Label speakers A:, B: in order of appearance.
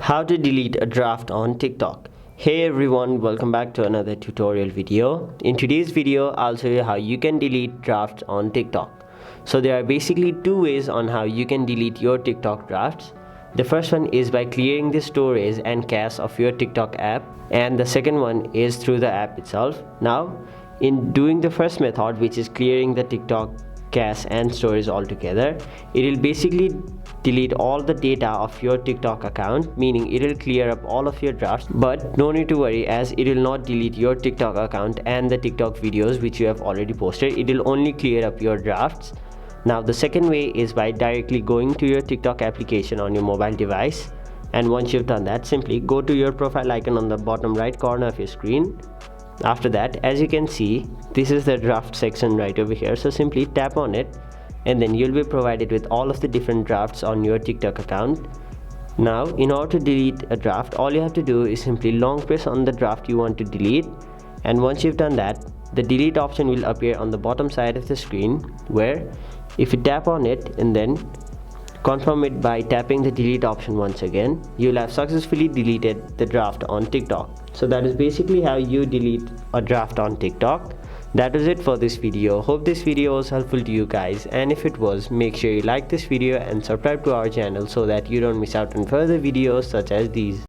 A: How to delete a draft on TikTok. Hey everyone, welcome back to another tutorial video. In today's video, I'll show you how you can delete drafts on TikTok. So there are basically two ways on how you can delete your TikTok drafts. The first one is by clearing the storage and cache of your TikTok app, and the second one is through the app itself. Now, in doing the first method, which is clearing the TikTok cache and storage altogether, it will basically delete all the data of your TikTok account, meaning it will clear up all of your drafts. But no need to worry, as it will not delete your TikTok account and the TikTok videos which you have already posted. It will only clear up your drafts. Now the second way is by directly going to your TikTok application on your mobile device, and once you've done that, simply go to your profile icon on the bottom right corner of your screen. After that, as you can see, this is the draft section right over here, so simply tap on it and then you'll be provided with all of the different drafts on your TikTok account. Now, in order to delete a draft, all you have to do is simply long press on the draft you want to delete, and once you've done that, the delete option will appear on the bottom side of the screen, where if you tap on it and then confirm it by tapping the delete option once again, you'll have successfully deleted the draft on TikTok. So that is basically how you delete a draft on TikTok. That is it for this video. Hope this video was helpful to you guys, and if it was, make sure you like this video and subscribe to our channel so that you don't miss out on further videos such as these.